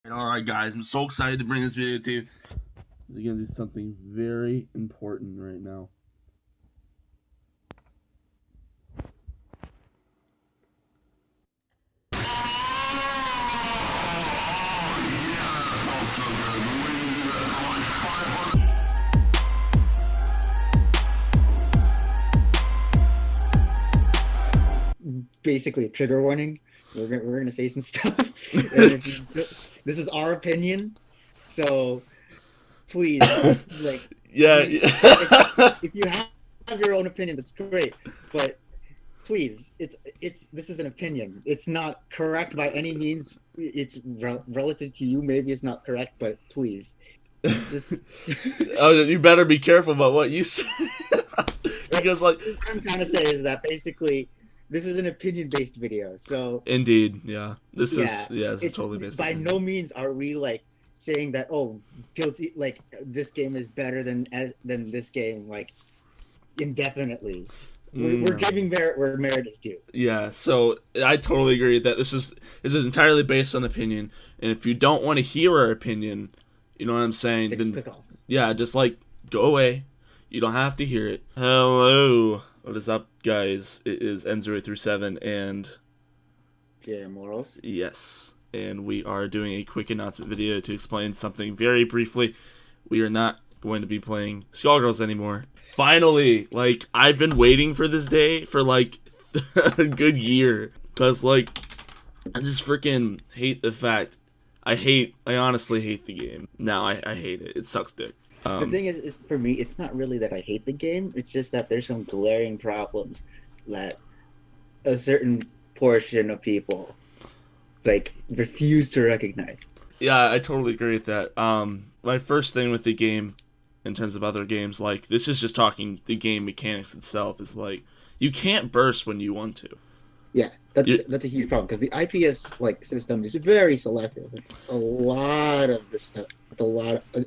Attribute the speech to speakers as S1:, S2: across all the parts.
S1: Alright guys, I'm so excited to bring this video to you. We're gonna do something very important right now.
S2: Basically a trigger warning. We're gonna say some stuff. This is our opinion, so please, like,
S1: Yeah.
S2: if you have your own opinion, that's great. But please, this is an opinion. It's not correct by any means. It's relative to you. Maybe it's not correct, but please, just.
S1: Oh, you better be careful about what you say. Because, like,
S2: what I'm trying to say is that basically, this is an opinion-based video. So
S1: indeed, yeah, this is
S2: it's
S1: totally based.
S2: By no means are we like saying that guilty, like this game is better than this game, like indefinitely. We're giving merit where merit is due.
S1: Yeah, so I totally agree that this is entirely based on opinion, and if you don't want to hear our opinion, you know what I'm saying, then yeah, just like go away. You don't have to hear it. Hello, what is up, guys? It is N037 and
S2: yeah, Morals.
S1: Yes, and we are doing a quick announcement video to explain something very briefly. We are not going to be playing Skullgirls anymore. Finally, like, I've been waiting for this day for like a good year, because like I just freaking hate the fact I honestly hate the game. Now I hate it. It sucks dick.
S2: The thing is, for me, it's not really that I hate the game. It's just that there's some glaring problems that a certain portion of people like refuse to recognize.
S1: Yeah, I totally agree with that. My first thing with the game, in terms of other games, like, this is just talking the game mechanics itself, is like, you can't burst when you want to.
S2: Yeah, that's a huge problem, because the IPS like system is very selective. It's a lot of the stuff,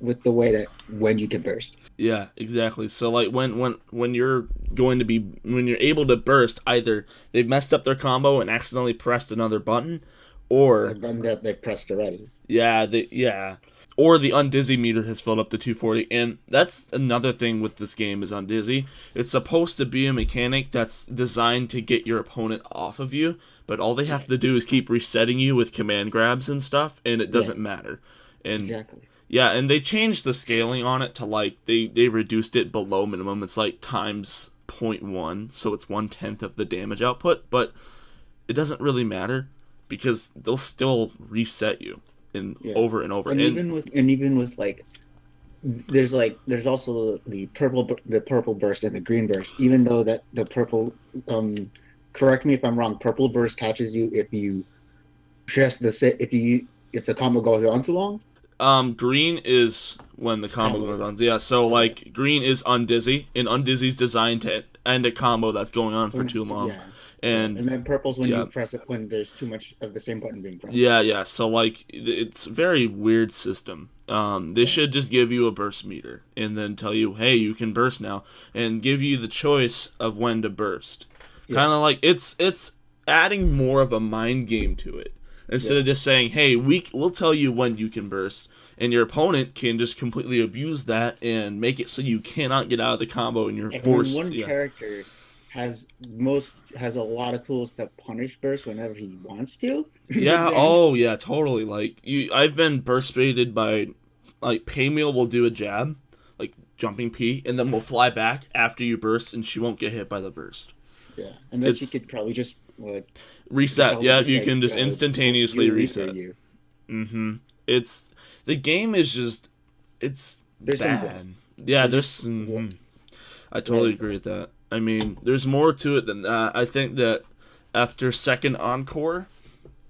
S2: with the way that when you can burst.
S1: Yeah, exactly. So like when you're able to burst, either they've messed up their combo and accidentally pressed another button, or
S2: a button that they pressed already.
S1: Yeah. Or the undizzy meter has filled up to 240, and that's another thing with this game is undizzy. It's supposed to be a mechanic that's designed to get your opponent off of you, but all they have to do is keep resetting you with command grabs and stuff, and it doesn't matter. And
S2: exactly.
S1: Yeah, and they changed the scaling on it to like they reduced it below minimum. It's like times 0.1, so it's 1/10 of the damage output, but it doesn't really matter because they'll still reset you. Over and over,
S2: and even with like, there's also the purple burst and the green burst. Even though that the purple, correct me if I'm wrong, purple burst catches you if you if the combo goes on too long.
S1: Green is when the combo goes on. Yeah, so like green is undizzy, and undizzy's designed to end a combo that's going on for too long.
S2: Yeah.
S1: And
S2: then purple's when you press it when there's too much of the same button being pressed.
S1: Yeah. So like it's a very weird system. They should just give you a burst meter and then tell you, hey, you can burst now, and give you the choice of when to burst. Yeah. Kind of like it's adding more of a mind game to it instead of just saying, hey, we'll tell you when you can burst, and your opponent can just completely abuse that and make it so you cannot get out of the combo and you're forced.
S2: One character has a lot of tools to punish burst whenever he wants to.
S1: Yeah. Oh yeah, totally. Like I've been burst baited by, like, Paymeal will do a jab, like jumping P, and then will fly back after you burst, and she won't get hit by the burst.
S2: Yeah, and then she could probably just like
S1: reset. Yeah, you can just instantaneously reset. It's the game is just there's bad. Yeah, there's. I totally agree with that. I mean, there's more to it than that. I think that after second Encore,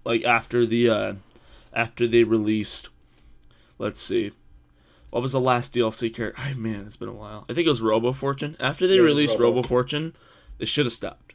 S1: like after they released, let's see, what was the last DLC character? Oh, man, it's been a while. I think it was Robo Fortune. After they released Robo Fortune, they should have stopped.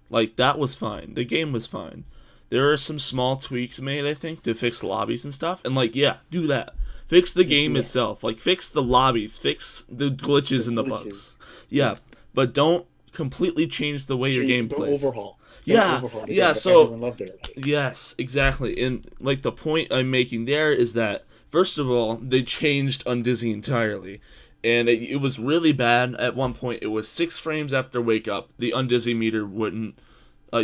S1: Like, that was fine. The game was fine. There are some small tweaks made, I think, to fix lobbies and stuff. And like, yeah, do that. Fix the game itself. Like, fix the lobbies. Fix the glitches and the bugs. Yeah, but don't completely changed the way your game plays.
S2: Overhaul.
S1: Yeah, yeah. So
S2: everyone loved it.
S1: yes, exactly. And like the point I'm making there is that first of all, they changed Undizzy entirely, and it was really bad. At one point, it was 6 frames after wake up. The Undizzy meter wouldn't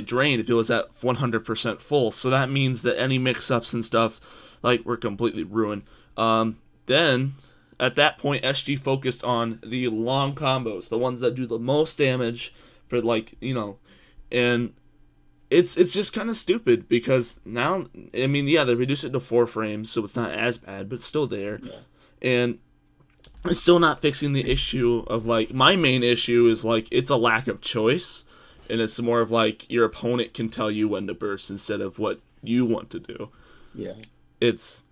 S1: drain if it was at 100% full. So that means that any mix-ups and stuff were completely ruined. Then at that point, SG focused on the long combos, the ones that do the most damage for and it's just kind of stupid because now, I mean, yeah, they reduced it to 4 frames, so it's not as bad, but it's still there.
S2: Yeah.
S1: And it's still not fixing the issue of, my main issue is, it's a lack of choice, and it's more of, your opponent can tell you when to burst instead of what you want to do.
S2: Yeah.
S1: It's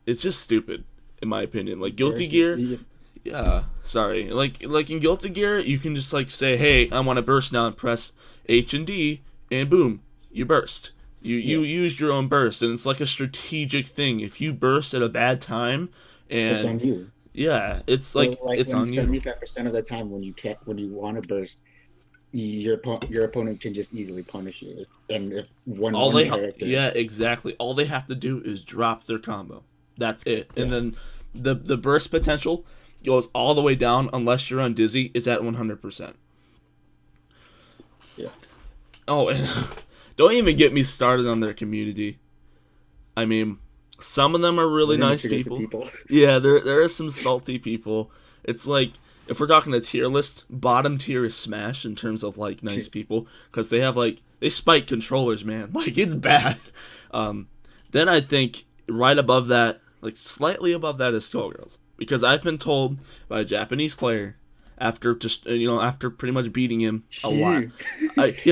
S1: just stupid, in my opinion. Guilty Gear... Yeah, sorry. Like in Guilty Gear, you can just, say, hey, I want to burst now, and press H and D, and boom, you burst. You used your own burst, and it's like a strategic thing. If you burst at a bad time, and
S2: it's on you.
S1: Yeah, it's it's on you.
S2: 75% of the time when you want to burst, your opponent can just easily punish you. And if
S1: yeah, exactly. All they have to do is drop their combo. That's it. Yeah. And then the burst potential goes all the way down unless you're on Dizzy. It's at 100%.
S2: Yeah.
S1: Oh, and don't even get me started on their community. I mean, some of them are really nice people. Yeah, there are some salty people. It's if we're talking a tier list, bottom tier is Smash in terms of nice people, because they have they spike controllers, man. It's bad. Then I think right above that, slightly above that, is SKULLGIRLS, because I've been told by a Japanese player after after pretty much beating him a lot.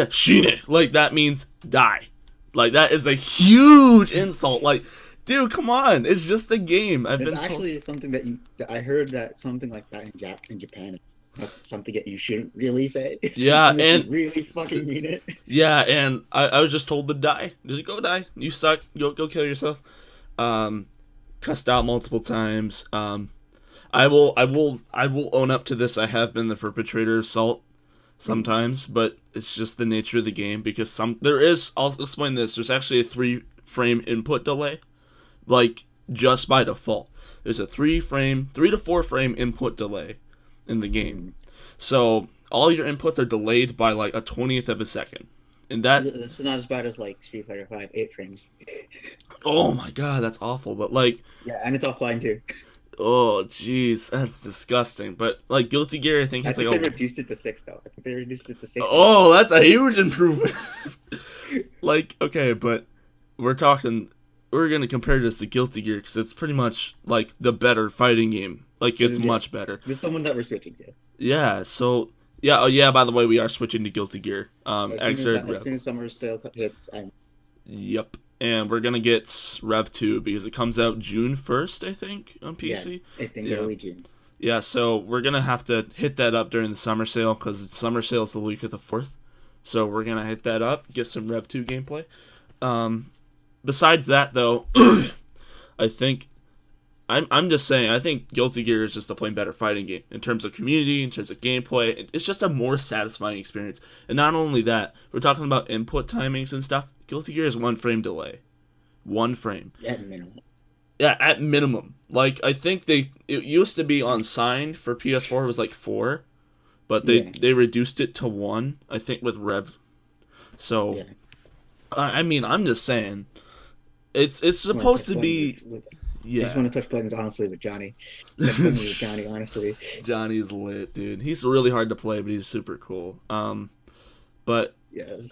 S1: Shine. That means die. That is a huge insult. Dude, come on. It's just a game.
S2: Something that I heard that something like that in Japan. That's something that you shouldn't really say.
S1: Yeah, and
S2: you really fucking mean it.
S1: Yeah, and I was just told to die. Just go die. You suck. Go kill yourself. Cussed out multiple times. I will own up to this. I have been the perpetrator of assault sometimes, but it's just the nature of the game, because I'll explain this. There's actually a 3-frame input delay, just by default. There's a 3 to 4 frame input delay in the game. So all your inputs are delayed by a 20th of a second. And
S2: that's not as bad as Street Fighter 5, 8 frames.
S1: Oh my god, that's awful. But
S2: yeah, and it's offline too.
S1: Oh jeez, that's disgusting. But Guilty Gear, I think
S2: they reduced it to 6 though. I think they reduced it to 6.
S1: Oh, that's a huge improvement. Okay, but we're gonna compare this to Guilty Gear because it's pretty much the better fighting game. It's much better.
S2: There's someone that we're switching to.
S1: Yeah. So yeah. Oh yeah. By the way, we are switching to Guilty Gear.
S2: As soon as summer sale hits,
S1: Yep. And we're gonna get Rev 2 because it comes out June 1st, I think, on PC.
S2: Yeah, I think early June.
S1: Yeah, so we're gonna have to hit that up during the summer sale because summer sale is the week of the 4th. So we're gonna hit that up, get some Rev 2 gameplay. Besides that, though, I think I'm just saying I think Guilty Gear is just a plain better fighting game in terms of community, in terms of gameplay. It's just a more satisfying experience. And not only that, we're talking about input timings and stuff. Guilty Gear is 1 frame delay. 1 frame.
S2: At minimum.
S1: Yeah, at minimum. I think it used to be on signed for PS4, it was 4, but they reduced it to 1, I think, with Rev. So, I mean, I'm just saying, it's supposed to be. Yeah.
S2: I just want to touch buttons honestly with Johnny. Honestly.
S1: Johnny's lit, dude. He's really hard to play, but he's super cool. But
S2: yes.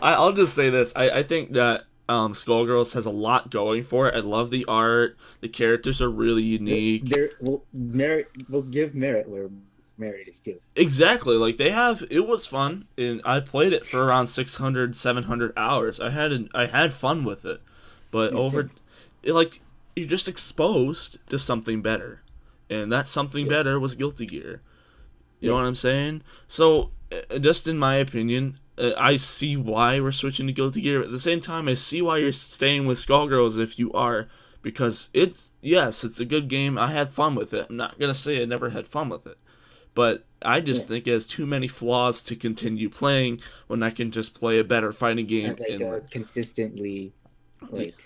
S1: I'll just say this. I think that SKULLGIRLS has a lot going for it. I love the art. The characters are really unique.
S2: We'll give merit where merit is due.
S1: Exactly. It was fun, and I played it for around 600, 700 hours. I had fun with it. But you're just exposed to something better. And that something better was Guilty Gear. You know what I'm saying? So, just in my opinion, I see why we're switching to Guilty Gear. At the same time, I see why you're staying with SKULLGIRLS if you are. Because it's a good game. I had fun with it. I'm not going to say I never had fun with it. but I just
S2: Yeah.
S1: think it has too many flaws to continue playing when I can just play a better fighting game.
S2: At like
S1: And
S2: a consistently, like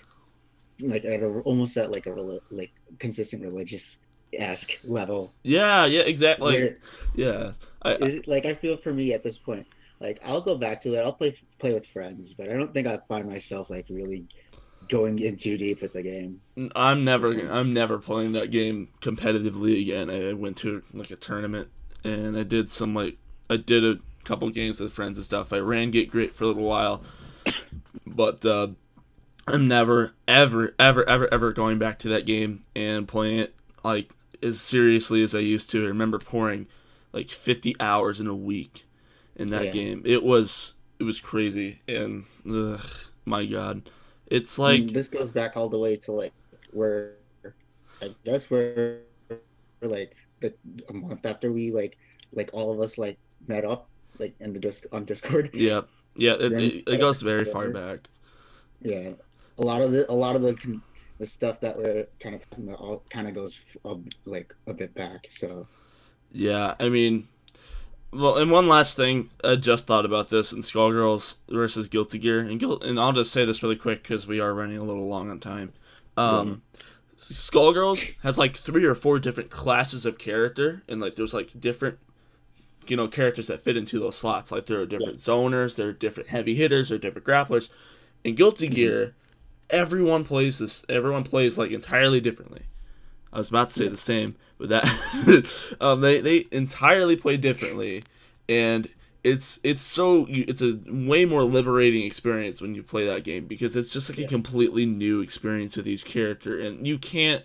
S2: at a, almost at like a like consistent religious esque level.
S1: yeah, exactly.
S2: Where
S1: Yeah, I
S2: is it like I feel for me at this point, like I'll go back to it. I'll play with friends, but I don't think I find myself like really going in too deep with the game.
S1: I'm never playing that game competitively again. I went to like a tournament and I did a couple games with friends and stuff. I ran Get Great for a little while, but I'm never ever going back to that game and playing it like as seriously as I used to. I remember pouring like 50 hours in a week in that
S2: Yeah.
S1: game. It was crazy, and my God, it's
S2: And
S1: like
S2: this goes back all the way to like where I guess we're like a month after we like all of us like met up like in the on Discord.
S1: yeah,
S2: Then
S1: it goes very far back.
S2: yeah, a lot of the stuff that we're kind of talking about all kind of goes like a bit back. So
S1: Yeah, I mean, well, and one last thing, I just thought about this in Skullgirls versus Guilty Gear, and I'll just say this really quick because we are running a little long on time.
S2: yeah,
S1: Um, Skullgirls has like 3 or 4 different classes of character, and like there's like different characters that fit into those slots. Like there are
S2: yeah,
S1: different zoners, there are different heavy hitters, there are different grapplers. In Guilty
S2: mhm,
S1: Gear, everyone plays this. Everyone plays like entirely differently. I was about to say
S2: yeah,
S1: the same, but that they entirely play differently, and it's a way more liberating experience when you play that game because it's just like a
S2: yeah.
S1: completely new experience with each character, and you can't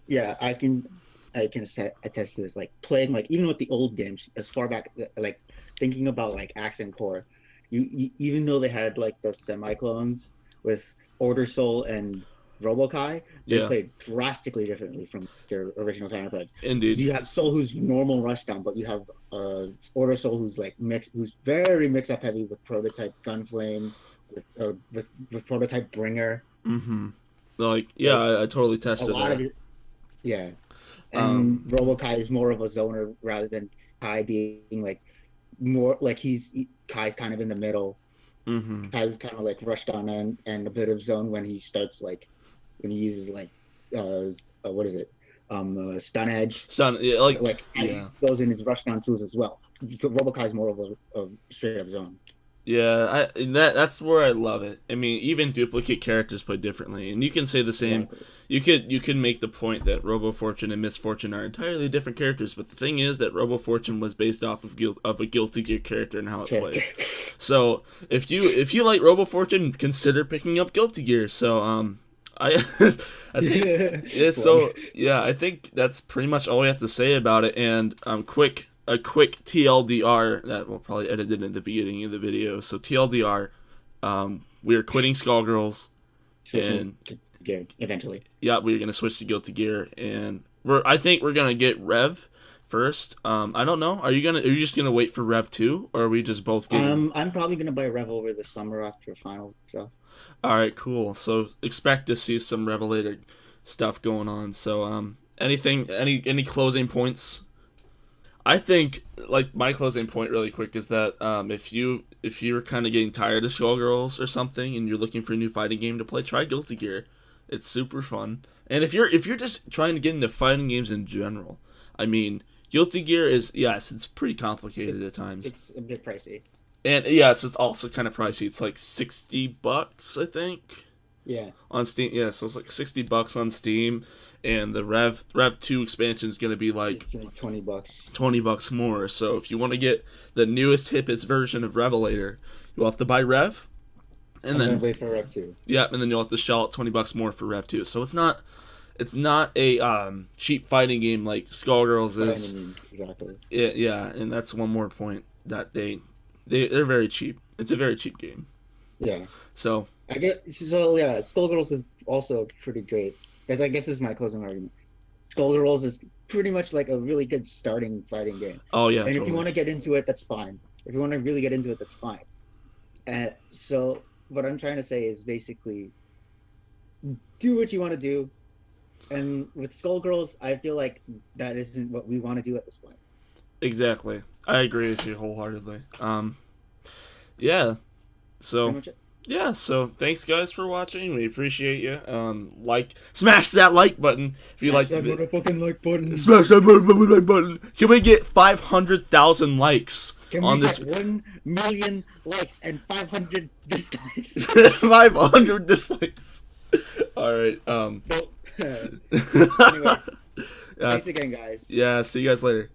S2: Yeah, I can attest to this. Like playing like even with the old games, as far back like thinking about like Accent Core, even though they had like those semi clones with Order Soul and Robokai, they
S1: yeah,
S2: played drastically differently from their original counterparts. Because
S1: indeed,
S2: you have Soul who's normal rushdown, but you have Order Soul who's like mixed, who's very mix up heavy with Prototype Gunflame, with Prototype Bringer.
S1: mm-hmm. Like yeah,
S2: Like
S1: I totally
S2: a
S1: tested
S2: lot of
S1: that.
S2: it, yeah. And
S1: Um,
S2: Robokai is more of a zoner rather than Kai being like more like Kai's kind of in the middle.
S1: mm-hmm.
S2: Kai's kind of like rushed on and a bit of zone when he starts like when he uses like what is it stun edge,
S1: Yeah,
S2: but like Kai
S1: yeah.
S2: goes in his rush down tools as well. So Robokai is more of a straight up zone.
S1: Yeah, that's where I love it. I mean, even duplicate characters play differently, and you can say the same.
S2: Exactly.
S1: You could make the point that Robo Fortune and Miss Fortune are entirely different characters, but the thing is that Robo Fortune was based off of a Guilty Gear character and how it
S2: Character.
S1: plays. So if you like Robo Fortune, consider picking up Guilty Gear. So I I think yeah.
S2: Plug.
S1: So yeah, I think that's pretty much all we have to say about it. And a quick TLDR that we'll probably edit it in the beginning of the video. So TLDR, we are quitting Skullgirls,
S2: Switching
S1: and
S2: to gear eventually.
S1: yeah, we're gonna switch to Guilty Gear, and I think we're gonna get Rev first. I don't know. Are you just gonna wait for Rev 2, or are we just both getting?
S2: I'm probably gonna buy Rev over the summer after finals stuff.
S1: All right, cool. So expect to see some Revelator stuff going on. So any closing points? I think like my closing point really quick is that if you're kind of getting tired of Skullgirls or something and you're looking for a new fighting game to play, try Guilty Gear. It's super fun. And if you're just trying to get into fighting games in general, I mean, Guilty Gear is yes, it's pretty complicated at times.
S2: It's a bit pricey.
S1: And yes, it's also kind of pricey. It's like $60, I think,
S2: Yeah.
S1: on Steam. Yeah, so it's like $60 on Steam, and the Rev 2 expansion is gonna be like
S2: It's like $20.
S1: $20 more. So if you want to get the newest, hippest version of Revelator, you'll have to buy Rev, and
S2: I'm gonna
S1: then
S2: wait for Rev 2.
S1: yeah, and then you'll have to shell out $20 more for Rev 2. So it's not a cheap fighting game like Skullgirls
S2: By any
S1: is.
S2: means, exactly.
S1: Yeah, and that's one more point that they're very cheap. It's a very cheap game.
S2: Yeah.
S1: So
S2: I get so yeah, Skullgirls is also pretty great. I guess this is my closing argument. Skullgirls is pretty much like a really good starting fighting game.
S1: oh yeah,
S2: And if you
S1: totally.
S2: want to get into it, that's fine. If you want to really get into it, that's fine. So what I'm trying to say is basically do what you want to do, And with Skullgirls, I feel like that isn't what we want to do at this point.
S1: Exactly. I agree with you wholeheartedly. Yeah. So yeah, so thanks guys for watching. We appreciate you. Smash that like button if you like the video.
S2: Like button.
S1: Smash that motherfucking like button. Can we get 500,000 likes on this?
S2: 1 million likes and 500 dislikes.
S1: 500 dislikes. All right.
S2: Anyways, thanks again, guys.
S1: Yeah. See you guys later.